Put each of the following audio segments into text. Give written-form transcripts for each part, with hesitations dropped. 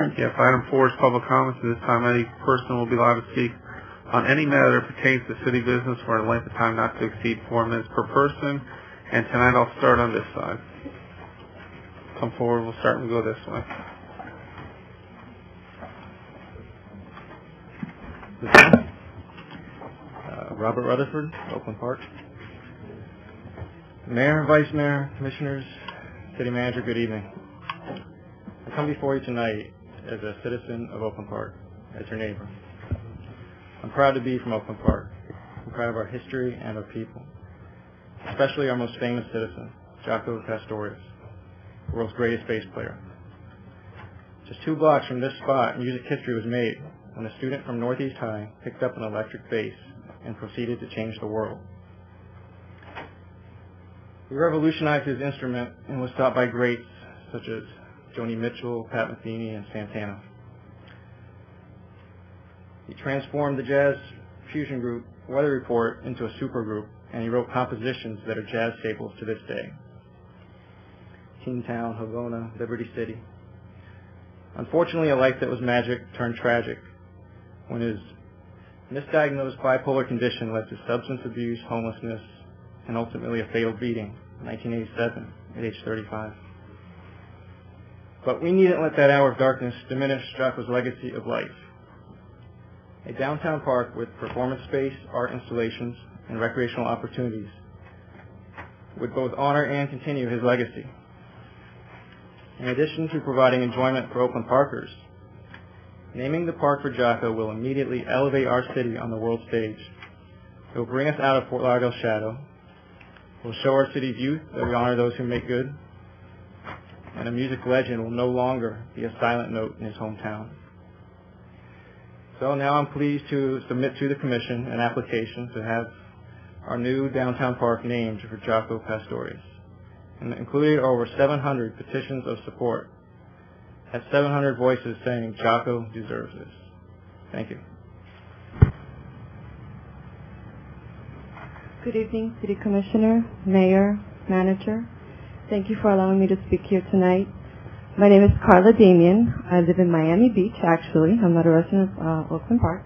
Yes, item 4 is public comments. At this time, any person will be allowed to speak on any matter that pertains to city business for a length of time not to exceed 4 minutes per person. And tonight I'll start on this side. Come forward, we'll start and go this way. Robert Rutherford, Oakland Park. Mayor, Vice Mayor, Commissioners, City Manager, good evening. I come before you tonight as a citizen of Oakland Park, as your neighbor. I'm proud to be from Oakland Park. I'm proud of our history and our people, especially our most famous citizen, Jaco Pastorius, the world's greatest bass player. Just 2 blocks from this spot, music history was made when a student from Northeast High picked up an electric bass and proceeded to change the world. He revolutionized his instrument and was taught by greats such as Joni Mitchell, Pat Metheny, and Santana. He transformed the jazz fusion group Weather Report into a supergroup, and he wrote compositions that are jazz staples to this day. Teen Town, Havana, Liberty City. Unfortunately, a life that was magic turned tragic when his misdiagnosed bipolar condition led to substance abuse, homelessness, and ultimately a fatal beating in 1987 at age 35. But we needn't let that hour of darkness diminish Jaco's legacy of life. A downtown park with performance space, art installations, and recreational opportunities would both honor and continue his legacy. In addition to providing enjoyment for Oakland Parkers, naming the park for Jaco will immediately elevate our city on the world stage. It will bring us out of Fort Lauderdale's shadow. It will show our city's youth that we honor those who make good. And a music legend will no longer be a silent note in his hometown. So now I'm pleased to submit to the Commission an application to have our new downtown park named for Jaco Pastorius. And included over 700 petitions of support. That's 700 voices saying Jaco deserves this. Thank you. Good evening, City Commissioner, Mayor, Manager. Thank you for allowing me to speak here tonight. My name is Carla Damien. I live in Miami Beach, actually. I'm not a resident of Oakland Park.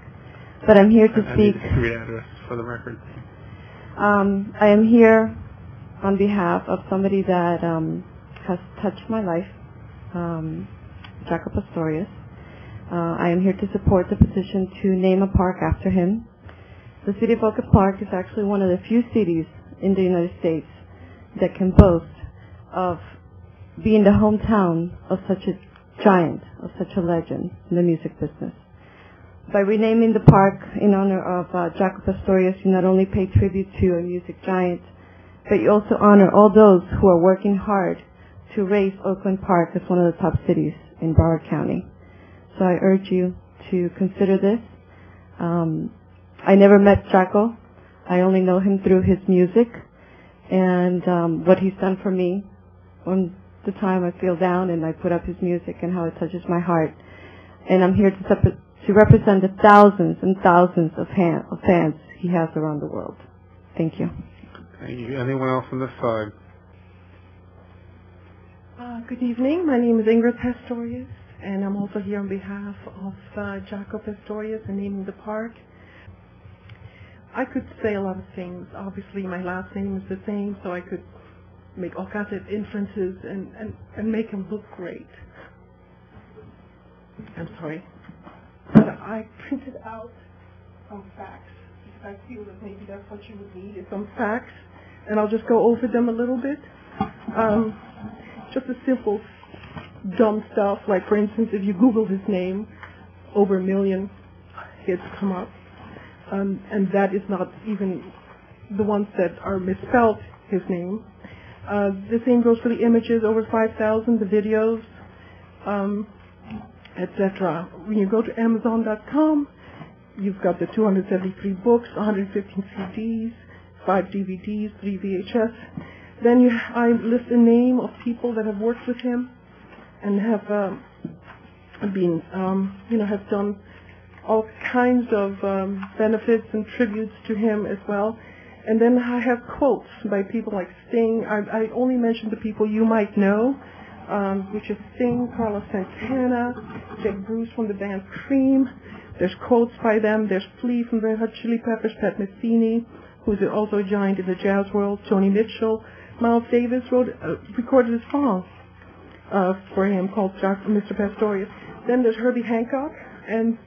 But I'm here to speak. I need street address for the record. I am here on behalf of somebody that has touched my life, Jaco Pastorius. I am here to support the petition to name a park after him. The city of Oakland Park is actually one of the few cities in the United States that can boast of being the hometown of such a giant, of such a legend in the music business. By renaming the park in honor of Jaco Pastorius, you not only pay tribute to a music giant, but you also honor all those who are working hard to raise Oakland Park as one of the top cities in Broward County. So I urge you to consider this. I never met Jaco. I only know him through his music and what he's done for me on the time I feel down and I put up his music and how it touches my heart. And I'm here to represent the thousands and thousands of fans he has around the world. Thank you. Thank you. Anyone else on this side? Good evening. My name is Ingrid Pastorius, and I'm also here on behalf of Jaco Pastorius and naming the park. I could say a lot of things. Obviously, my last name is the same, so I could make all kinds of inferences and make him look great. I'm sorry. But I printed out some facts because I feel that maybe that's what you would need is some facts, and I'll just go over them a little bit. Just a simple dumb stuff, like for instance, if you Google his name, over 1 million hits come up. And that is not even the ones that are misspelled his name. The same goes for the images, over 5,000, the videos, etc. When you go to Amazon.com, you've got the 273 books, 115 CDs, 5 DVDs, 3 VHS. Then I list a name of people that have worked with him and have been, have done all kinds of benefits and tributes to him as well. And then I have quotes by people like Sting. I only mention the people you might know, which is Sting, Carlos Santana, Jake Bruce from the band Cream. There's quotes by them. There's Flea from the Red Hot Chili Peppers, Pat Metheny, who's also a giant in the jazz world, Joni Mitchell. Miles Davis recorded a song for him called Mr. Pastorius. Then there's Herbie Hancock, and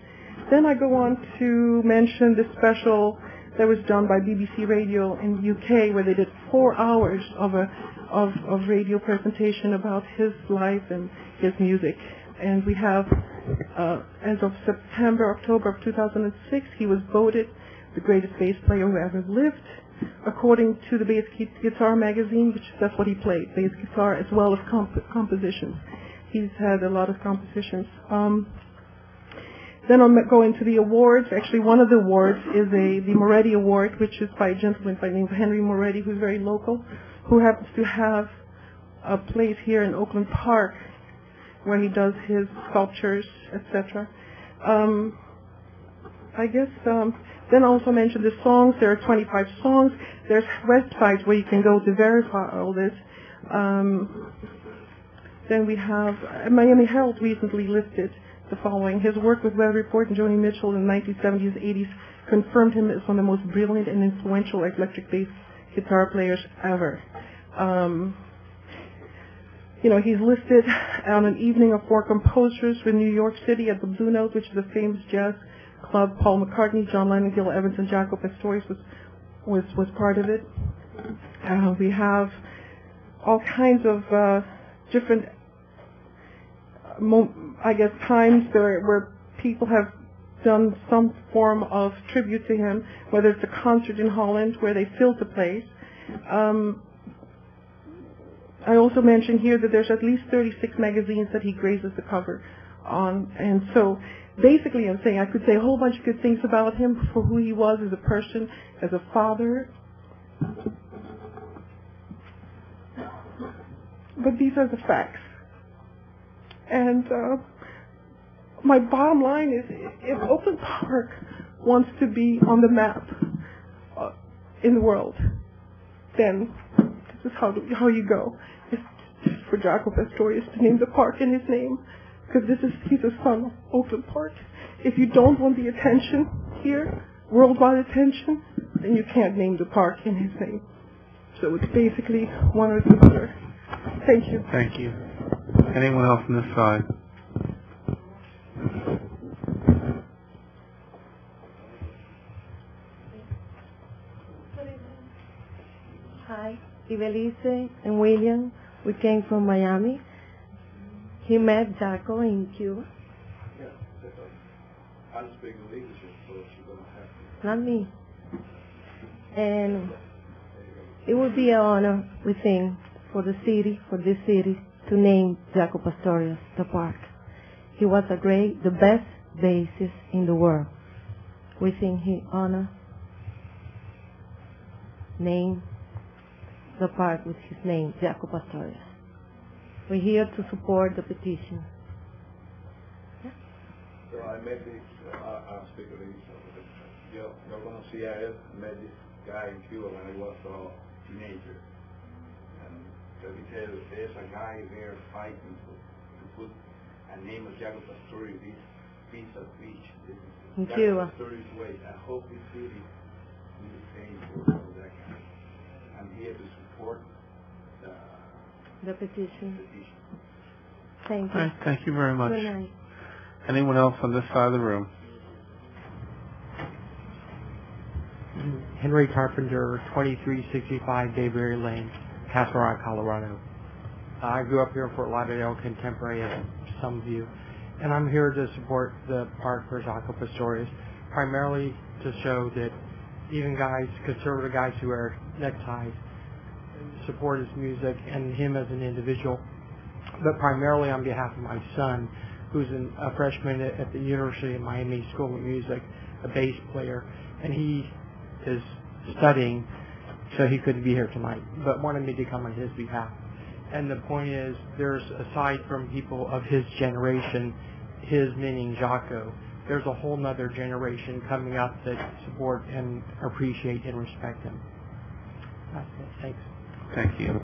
then I go on to mention the special that was done by BBC Radio in the UK, where they did 4 hours of radio presentation about his life and his music. And we have, as of October of 2006, he was voted the greatest bass player who ever lived, according to the Bass Guitar magazine, which that's what he played, bass guitar as well as compositions. He's had a lot of compositions. Then I'll go into the awards. Actually, one of the awards is the Moretti Award, which is by a gentleman by the name of Henry Moretti, who's very local, who happens to have a place here in Oakland Park where he does his sculptures, etc. I guess, then I also mentioned the songs. There are 25 songs. There's websites where you can go to verify all this. Then we have Miami Herald recently listed the following. His work with Weather Report and Joni Mitchell in the 1970s, 80s confirmed him as one of the most brilliant and influential electric bass guitar players ever. He's listed on an evening of 4 composers in New York City at the Blue Note, which is a famous jazz club. Paul McCartney, John Lennon, Gil Evans, and Jaco Pastorius was part of it. We have all kinds of different times where people have done some form of tribute to him, whether it's a concert in Holland where they filled the place. I also mentioned here that there's at least 36 magazines that he graces the cover on, and so basically I'm saying I could say a whole bunch of good things about him for who he was as a person, as a father, but these are the facts. And my bottom line is, if Oakland Park wants to be on the map in the world, then this is how you go. It's for Jaco Pastorius to name the park in his name, because he's a son of Oakland Park. If you don't want the attention here, worldwide attention, then you can't name the park in his name. So it's basically one or the other. Thank you. Thank you. Anyone else on this side? Hi, Ibelice and William. We came from Miami. He met Jaco in Cuba. Yeah, I'm speaking leadership, so she's going to have to. Not me. And it would be an honor, we think, for this city, to name Jaco Pastorius the park. He was the best bassist in the world. We think he honor name the park with his name, Jaco Pastorius. We're here to support the petition. Yeah. So I met this, I'll speak of this. Yo conocí a él, met this guy in Cuba when I was a teenager. And so he said, there's a guy there fighting to put a name of Jaco Pastorius, this piece of beach. In Cuba. Pastorius way. I hope this city is the same for that guy. I'm here to support the petition. Thank you. All right, thank you very much. Good night. Anyone else on this side of the room? Henry Carpenter, 2365 Bayberry Lane, Castle Rock, Colorado. I grew up here in Fort Lauderdale, contemporary as some of you, and I'm here to support the park for Jaco Pastorius, primarily to show that even conservative guys who wear neckties, support his music and him as an individual, but primarily on behalf of my son, who's a freshman at the University of Miami School of Music, a bass player, and he is studying, so he couldn't be here tonight, but wanted me to come on his behalf. And the point is, there's, aside from people of his generation, his meaning Jaco, there's a whole nother generation coming up that support and appreciate and respect him. That's it. Thanks. Thank you.